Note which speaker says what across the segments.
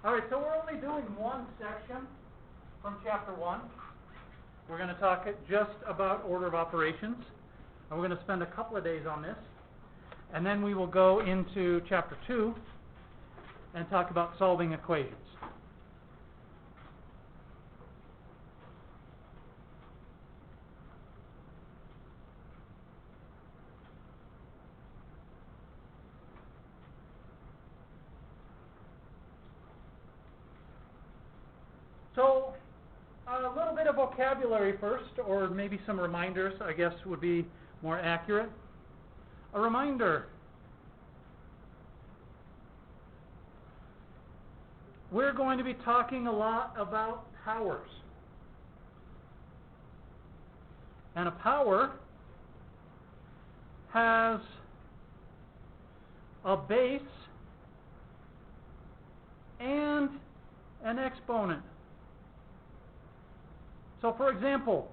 Speaker 1: All right, so we're only doing one section from Chapter 1. We're going to talk just about order of operations. And we're going to spend a couple of days on this. And then we will go into Chapter 2 and talk about solving equations. So, a little bit of vocabulary first, or maybe some reminders, I guess would be more accurate. A reminder. We're going to be talking a lot about powers. And a power has a base and an exponent. So, for example,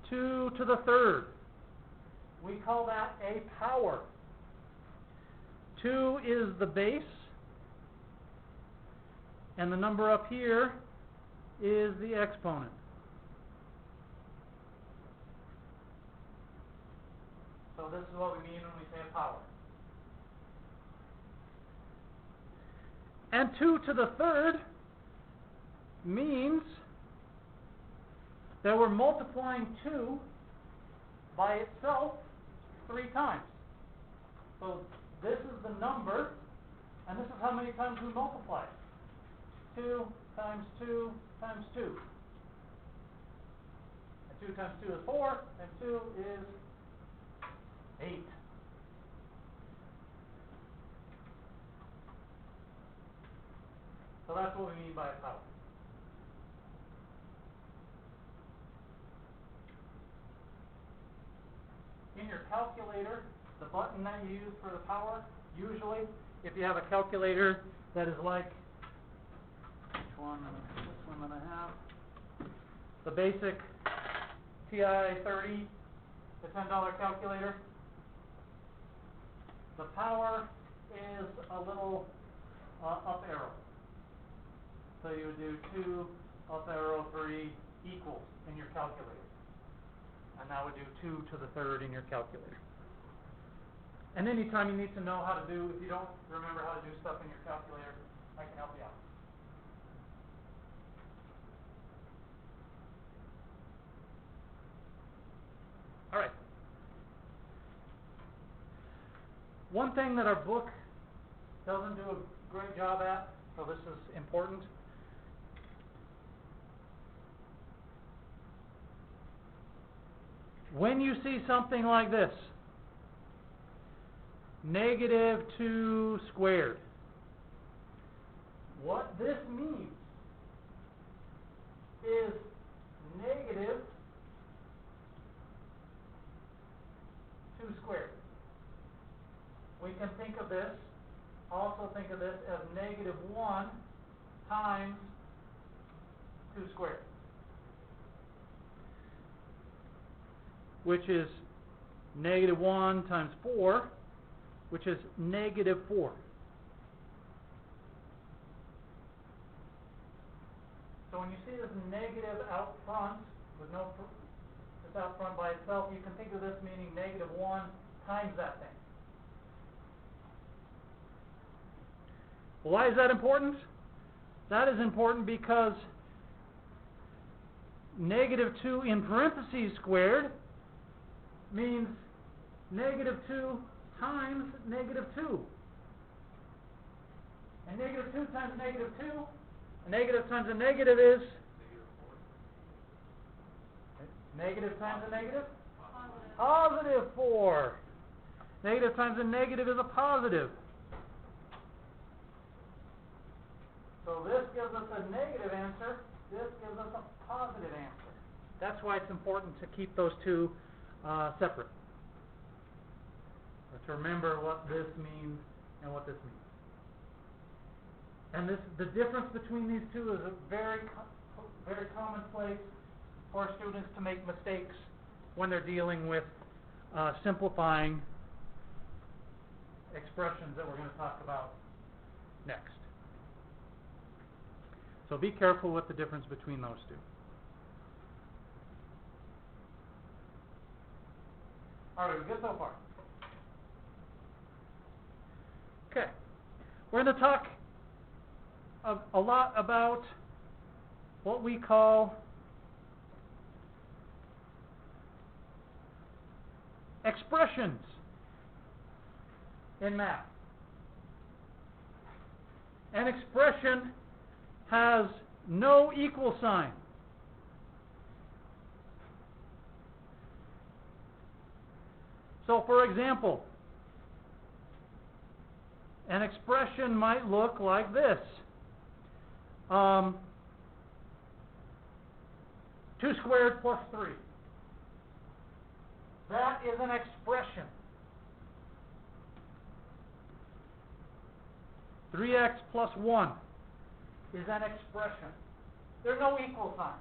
Speaker 1: 2 to the third, we call that a power. 2 is the base, and the number up here is the exponent. So this is what we mean when we say a power. And 2 to the third means that we're multiplying 2 by itself 3 times. So this is the number, and this is how many times we multiply it. 2 times 2 times 2. And 2 times 2 is 4, and 2 is 8. So that's what we mean by a power. In your calculator, the button that you use for the power, usually, if you have a calculator that is like this one that I have, the basic TI-30, the $10 calculator, the power is a little up arrow. So you would do 2 up arrow 3 equals in your calculator. And that would do 2 to the third in your calculator. And anytime you need to know how to do, if you don't remember how to do stuff in your calculator, I can help you out. All right. One thing that our book doesn't do a great job at, so this is important. When you see something like this, -2 squared, what this means is -2 squared. We can think of this, also think of this as -1 times 2 squared, which is -1 times 4, which is -4. So when you see this negative out front, with it's out front by itself, you can think of this meaning -1 times that thing. Why is that important? That is important because -2 in parentheses squared means -2 times -2. And -2 times -2, a negative times a negative is? Negative times a negative? +4. Negative times a negative is a positive. So this gives us a negative answer. This gives us a positive answer. That's why it's important to keep those two separate. But to remember what this means and what this means. And the difference between these two is a very common place for students to make mistakes when they're dealing with simplifying expressions that we're going to talk about next. So be careful with the difference between those two. All right, we good so far? Okay. We're going to talk a lot about what we call expressions in math. An expression has no equal sign. So, for example, an expression might look like this. 2 squared plus 3. That is an expression. 3x plus 1 is an expression. There's no equal sign.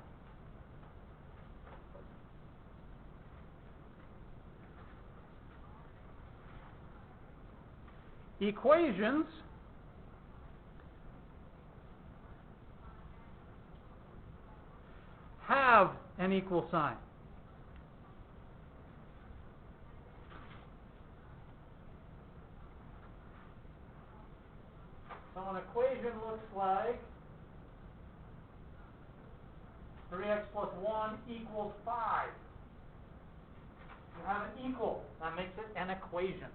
Speaker 1: Equations have an equal sign. So an equation looks like 3x plus 1 equals 5. You have an equal. That makes it an equation.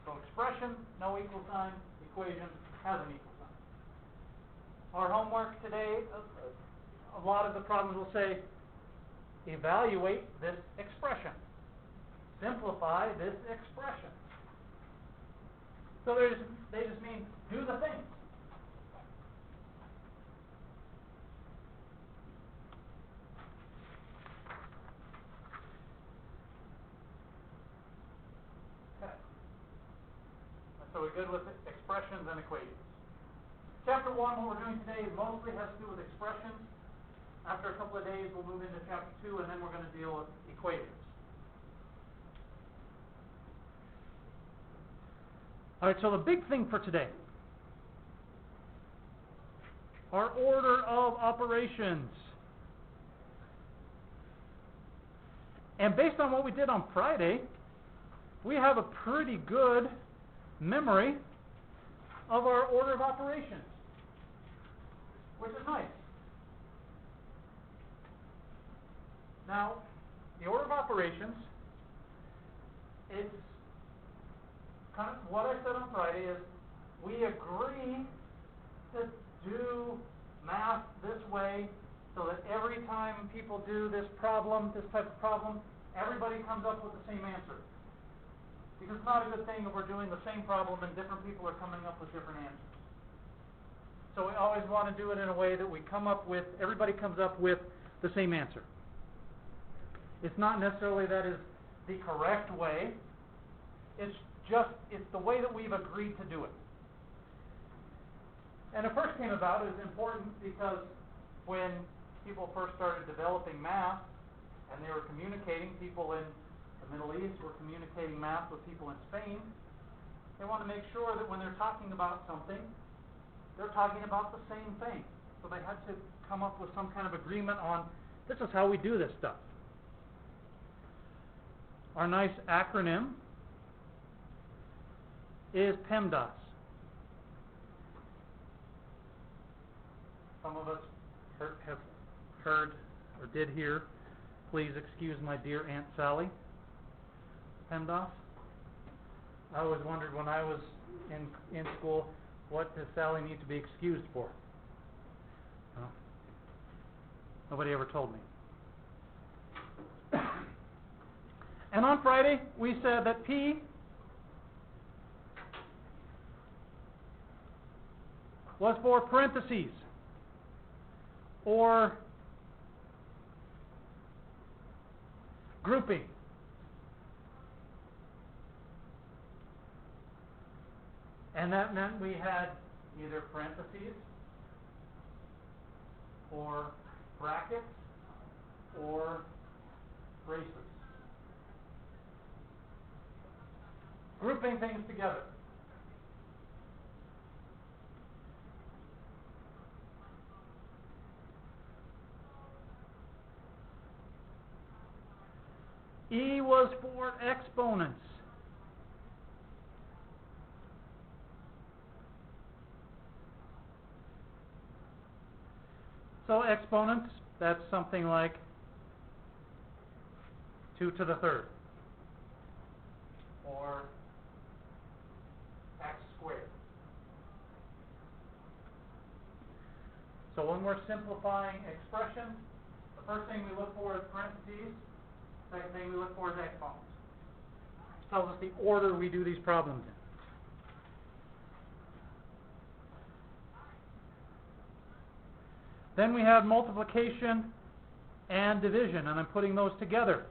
Speaker 1: So expression, no equal sign. Equation has an equal sign. Our homework today, a lot of the problems will say, evaluate this expression. Simplify this expression. So they just mean do the thing. Okay. So we're good with expressions and equations. Chapter 1, what we're doing today, mostly has to do with expressions. After a couple of days, we'll move into chapter 2, and then we're going to deal with equations. All right, so the big thing for today, our order of operations. And based on what we did on Friday, we have a pretty good memory of our order of operations, which is nice. Now, the order of operations, it's kind of what I said on Friday is we agree to do math this way so that every time people do this problem, this type of problem, everybody comes up with the same answer. Because it's not a good thing if we're doing the same problem and different people are coming up with different answers. So we always want to do it in a way that we come up with, everybody comes up with the same answer. It's not necessarily that is the correct way. It's the way that we've agreed to do it. And it first came about as important because when people first started developing math and they were communicating, people in the Middle East were communicating math with people in Spain, they want to make sure that when they're talking about something, they're talking about the same thing. So they had to come up with some kind of agreement on, this is how we do this stuff. Our nice acronym is Pemdas. Some of us have heard or did hear, please excuse my dear Aunt Sally. Pemdas. I always wondered when I was in school, what does Sally need to be excused for? Well, nobody ever told me. And on Friday, we said that P was for parentheses, or grouping. And that meant we had either parentheses, or brackets, or braces. grouping things together. E was for exponents. So exponents, that's something like 2 to the third, or x squared. So when we're simplifying expressions, the first thing we look for is parentheses. Second thing we look for is exponents. It tells us the order we do these problems in. Then we have multiplication and division, and I'm putting those together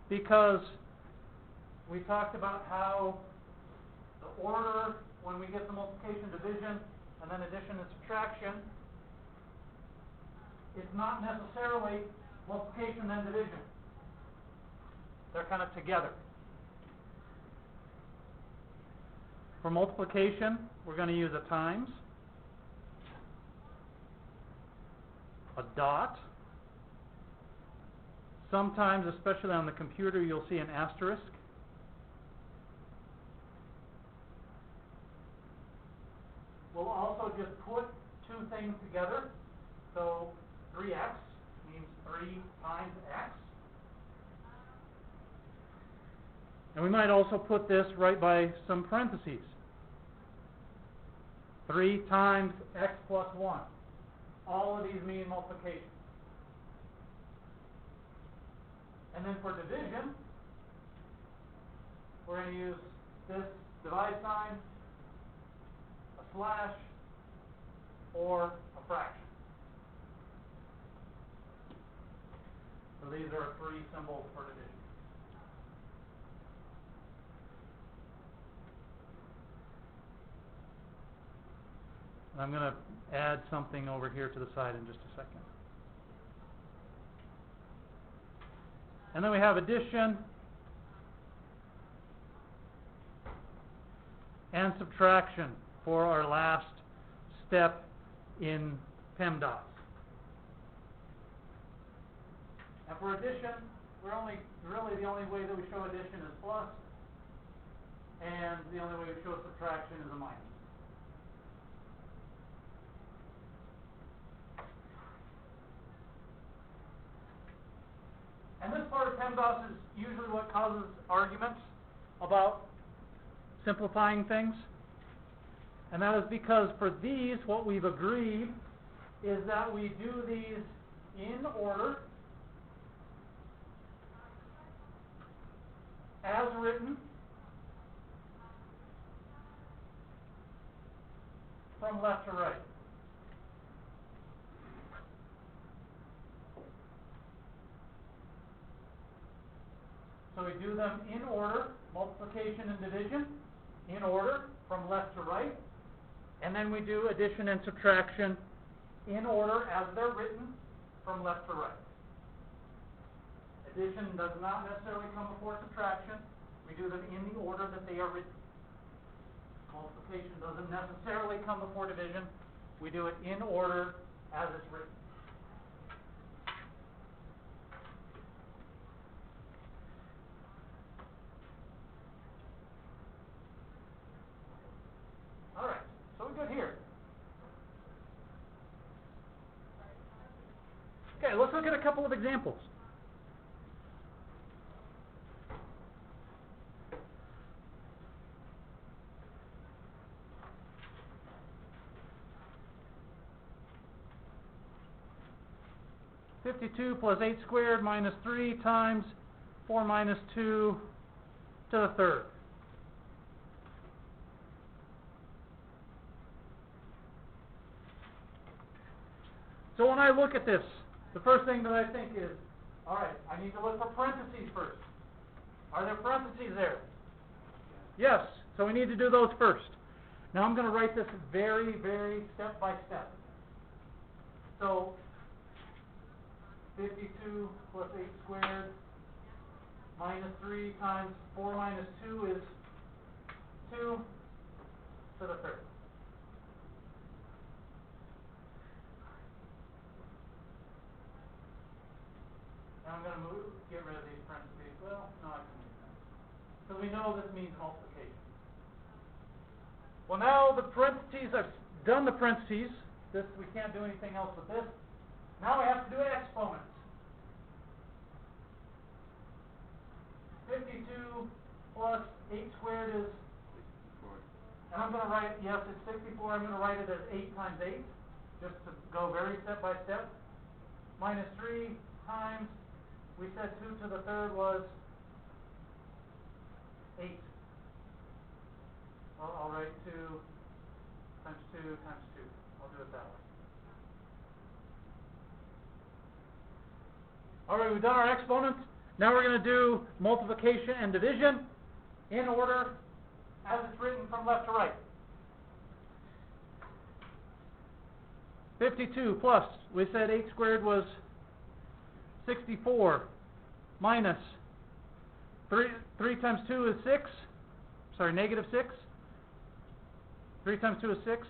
Speaker 1: because we talked about how the order when we get the multiplication, division, and then addition and subtraction is not necessarily multiplication and division. They're kind of together. For multiplication, we're going to use a times, a dot. Sometimes, especially on the computer, you'll see an asterisk. We'll also just put two things together. So 3x means 3 times x. And we might also put this right by some parentheses. 3 times x plus 1. All of these mean multiplication. And then for division, we're going to use this divide sign, a slash, or a fraction. So these are 3 symbols for division. And I'm going to add something over here to the side in just a second. And then we have addition and subtraction for our last step in Pemdas. And for addition, really the only way that we show addition is plus, and the only way we show subtraction is a minus. And this part of Pemdas is usually what causes arguments about simplifying things. And that is because for these, what we've agreed is that we do these in order, as written, from left to right. So we do them in order, multiplication and division, in order, from left to right. And then we do addition and subtraction in order as they're written, from left to right. Addition does not necessarily come before subtraction. We do them in the order that they are written. Multiplication doesn't necessarily come before division. We do it in order as it's written. All right, so we're good here. Okay, let's look at a couple of examples. (52 plus 8 squared minus 3 times 4 minus 2 to the third). So when I look at this, the first thing that I think is, all right, I need to look for parentheses first. Are there parentheses there? Yes, so we need to do those first. Now I'm going to write this very, very step by step. So 52 plus 8 squared minus 3 times 4 minus 2 is 2 to the third. Now I'm going to get rid of these parentheses. Well, no, I can leave them. Because we know this means multiplication. Well, now the parentheses, I've done the parentheses. We can't do anything else with this. Now we have to do exponents. 52 plus 8 squared is
Speaker 2: 64.
Speaker 1: And I'm going to write, yes, it's 64. I'm going to write it as 8 times 8, just to go very step by step. Minus 3 times, we said 2 to the third was 8. Well, I'll write 2 times 2 times 2. I'll do it that way. All right, we've done our exponents. Now we're going to do multiplication and division in order as it's written from left to right. 52 plus, we said 8 squared was 64, minus 3 times 2 is 6, sorry, negative 6. 3 times 2 is 6,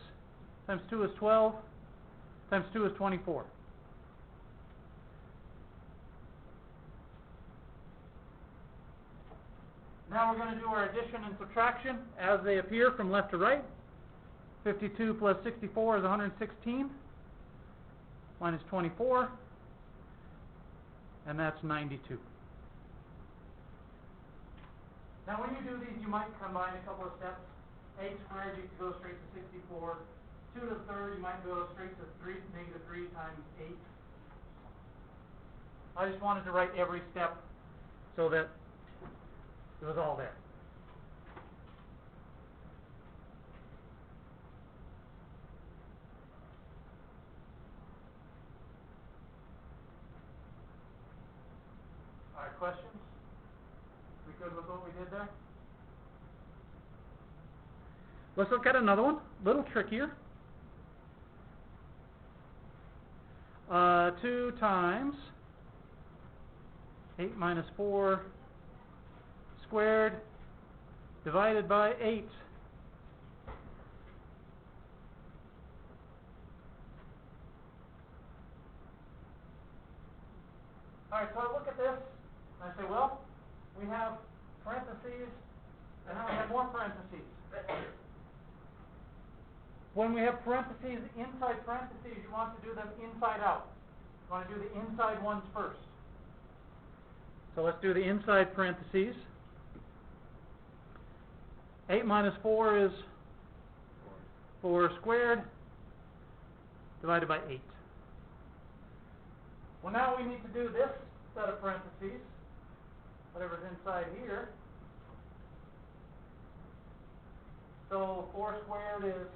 Speaker 1: times 2 is 12, times 2 is 24. Now we're going to do our addition and subtraction as they appear from left to right. 52 plus 64 is 116, minus 24, and that's 92. Now when you do these, you might combine a couple of steps. 8 squared, you can go straight to 64. 2 to the third, you might go straight to negative 3 times 8. I just wanted to write every step so that it was all there. All right, questions? We good with what we did there? Let's look at another one, a little trickier. 2 times 8 minus 4 squared divided by 8. All right, so I look at this and I say, well, we have parentheses and now we have more parentheses. When we have parentheses inside parentheses, you want to do them inside out. You want to do the inside ones first. So let's do the inside parentheses. 8 minus 4 is 4 squared divided by 8. Well, now we need to do this set of parentheses, whatever's inside here. So 4 squared is,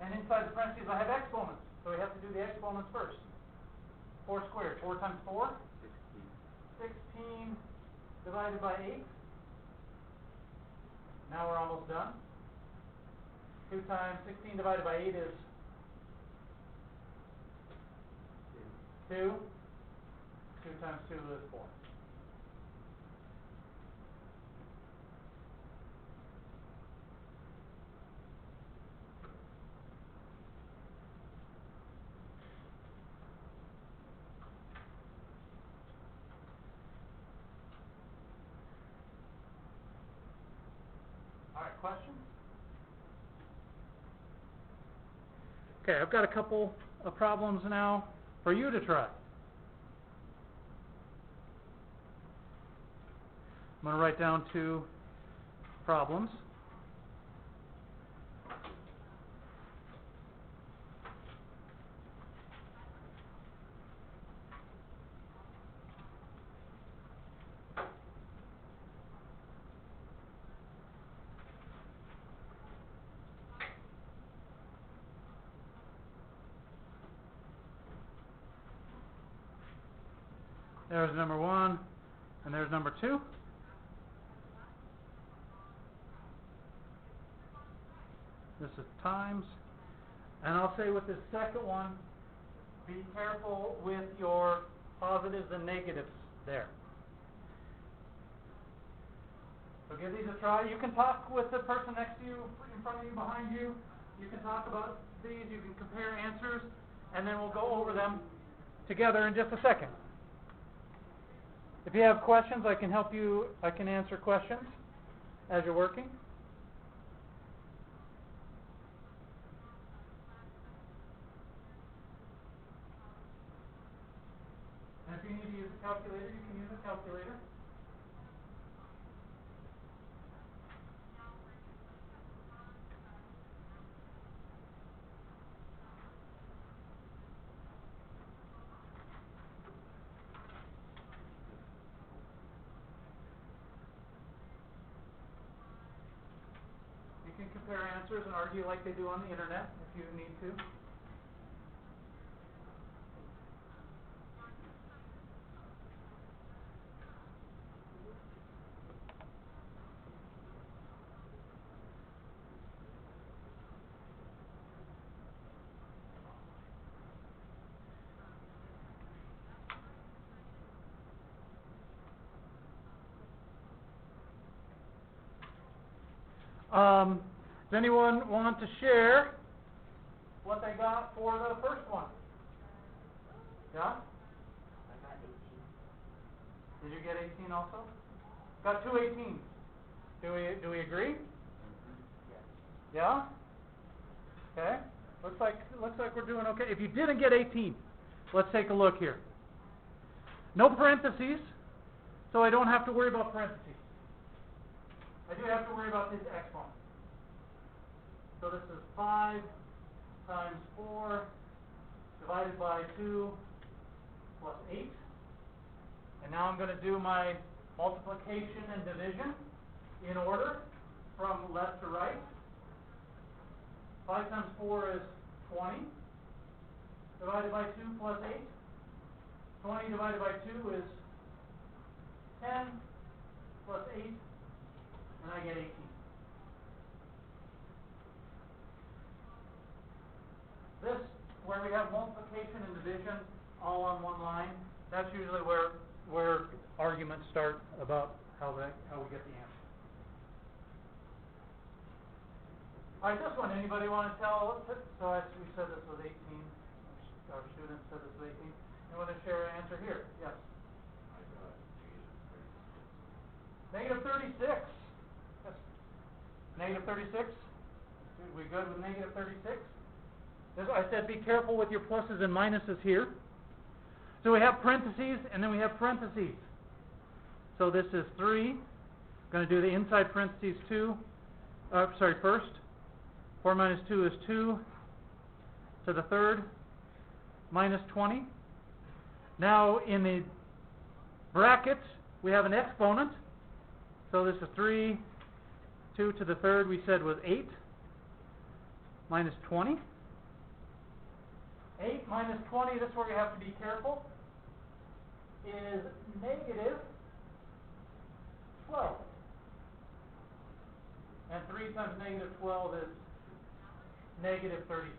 Speaker 1: and inside the parentheses I have exponents, so we have to do the exponents first. 4 squared, 4 times 4? 16 divided by 8. Now we're almost done. 2 times 16 divided by 8 is 2. 2 times 2 is 4. All right, questions? Okay, I've got a couple of problems now for you to try. I'm going to write down 2 problems. There's number 1, and there's number 2. This is times. And I'll say with this second one, be careful with your positives and negatives there. So give these a try. You can talk with the person next to you, in front of you, behind you. You can talk about these. You can compare answers, and then we'll go over them together in just a second. If you have questions, I can help you. I can answer questions as you're working. And if you need to use a calculator, you can use a calculator. You can compare answers and argue like they do on the internet if you need to. Does anyone want to share what they got for the first one? Yeah?
Speaker 2: I got 18.
Speaker 1: Did you get 18 also? Got two 18s. Do we agree?
Speaker 2: Yes.
Speaker 1: Yeah? Okay. Looks like we're doing okay. If you didn't get 18, let's take a look here. No parentheses, so I don't have to worry about parentheses. I do have to worry about this exponent. So this is 5 times 4 divided by 2 plus 8. And now I'm going to do my multiplication and division in order from left to right. 5 times 4 is 20 divided by 2 plus 8. 20 divided by 2 is 10 plus 8, and I get 18. This, where we have multiplication and division all on one line, that's usually where arguments start about how we get the answer. All right, this one, anybody want to tell? So we said this was 18. Our student said this was 18. You want to share an answer here? Yes.
Speaker 2: I got
Speaker 1: Negative 36. Yes. Negative 36. We good with negative 36? I said be careful with your pluses and minuses here. So we have parentheses, and then we have parentheses. So this is 3. Going to do the inside parentheses 2. First. 4 minus 2 is 2 to the third minus 20. Now in the brackets, we have an exponent. So this is 3. 2 to the third we said was 8 minus 20. 8 minus 20, this is where you have to be careful, is negative 12. And 3 times negative 12 is negative 36.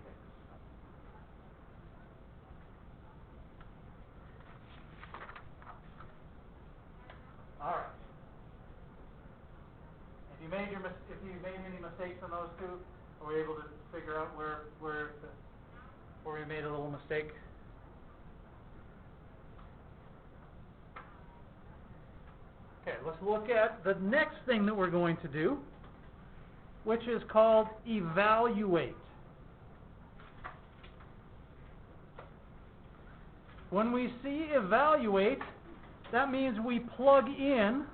Speaker 1: All right. If you made any mistakes on those two, are we able to figure out where we made a little mistake? Okay, let's look at the next thing that we're going to do, which is called evaluate. When we see evaluate, that means we plug in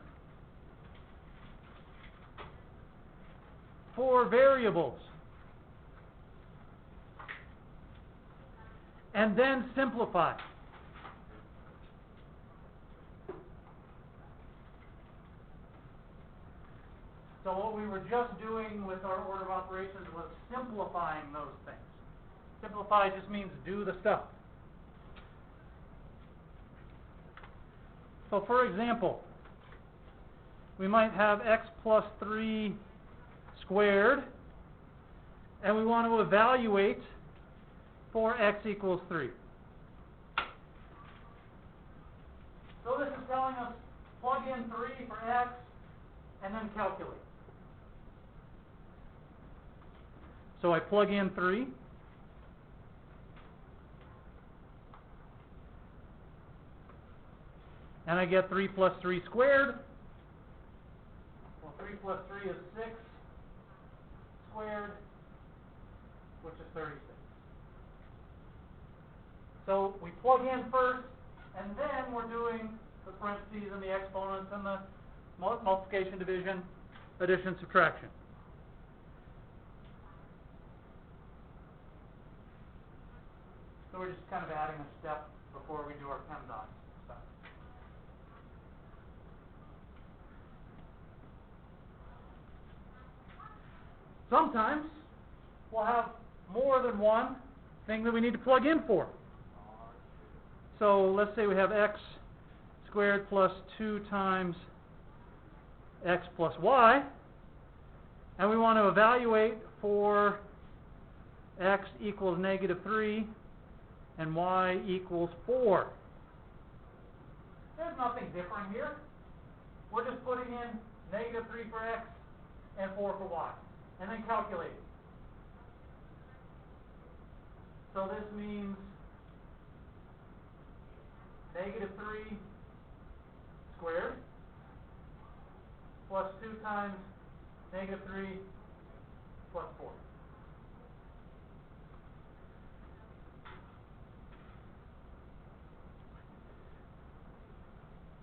Speaker 1: 4 variables and then simplify. So what we were just doing with our order of operations was simplifying those things. Simplify just means do the stuff. So for example, we might have x plus 3 squared, and we want to evaluate for x equals 3. So this is telling us plug in 3 for x, and then calculate. So I plug in 3. And I get 3 plus 3 squared. Well, 3 plus 3 is 6 squared, which is 36. So we plug in first, and then we're doing the parentheses and the exponents and the multiplication, division, addition, subtraction. So we're just kind of adding a step before we do our Pemdas stuff. Sometimes we'll have more than one thing that we need to plug in for. So let's say we have x squared plus 2 times x plus y, and we want to evaluate for x equals negative 3 and y equals 4. There's nothing different here. We're just putting in negative 3 for x and 4 for y, and then calculating. So this means negative 3 squared plus 2 times negative 3 plus 4.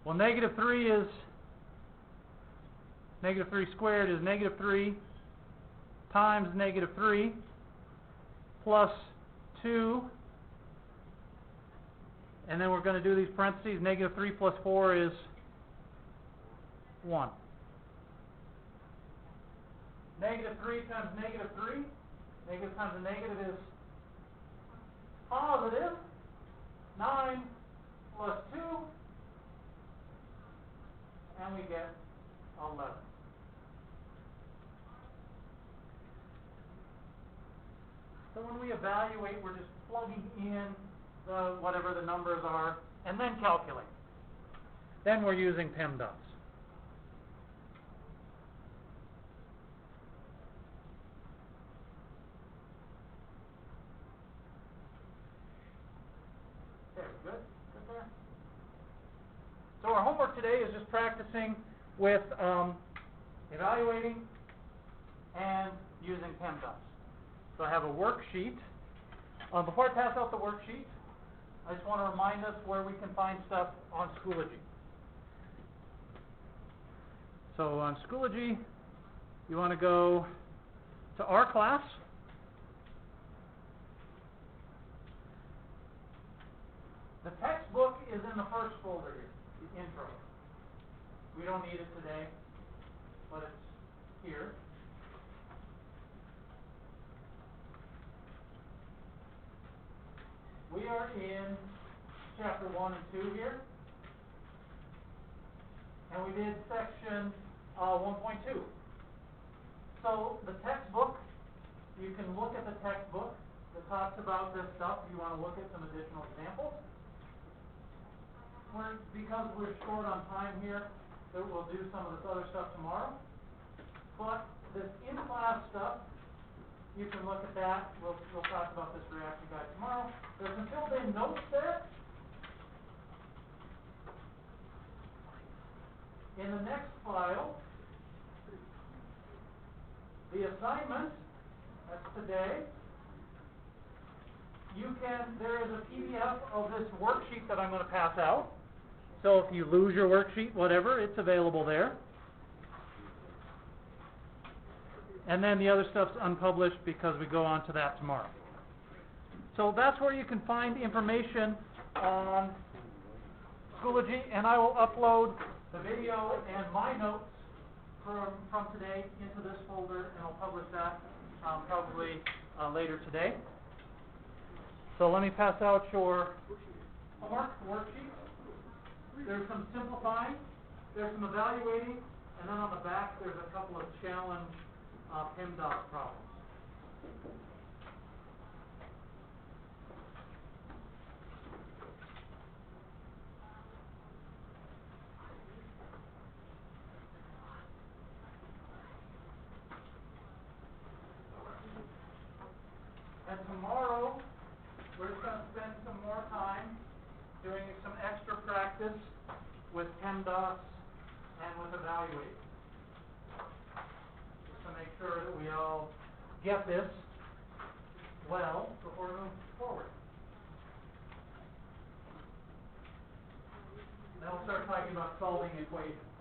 Speaker 1: Well, negative 3 squared is negative 3 times negative 3 plus 2, and then we're going to do these parentheses. Negative 3 plus 4 is 1. Negative 3 times negative 3, negative times a negative is positive. 9 plus 2, and we get 11. So when we evaluate, we're just plugging in the whatever the numbers are, and then calculate. Then we're using Pemdas. There, good? Good there? So our homework today is just practicing with evaluating and using Pemdas. So I have a worksheet. Before I pass out the worksheet, I just want to remind us where we can find stuff on Schoology. So on Schoology, you want to go to our class. The textbook is in the first folder here, the intro. We don't need it today, but it's here. We are in chapter 1 and 2 here, and we did section 1.2. So the textbook, you can look at the textbook that talks about this stuff if you want to look at some additional examples. Because we're short on time here, we'll do some of this other stuff tomorrow. But this in-class stuff, you can look at that. We'll talk about this reaction guide tomorrow. There's some filled-in notes there. In the next file, the assignment, that's today. There is a PDF of this worksheet that I'm going to pass out. So if you lose your worksheet, whatever, it's available there. And then the other stuff's unpublished because we go on to that tomorrow. So that's where you can find information on Schoology, and I will upload the video and my notes from today into this folder, and I'll publish that probably later today. So let me pass out your homework worksheet. There's some simplifying, there's some evaluating, and then on the back there's a couple of challenge Pemdas problems. spend some more time doing some extra practice with Pemdas and with Evaluate. Just to make sure that we all get this well before we move forward. Then we'll start talking about solving equations.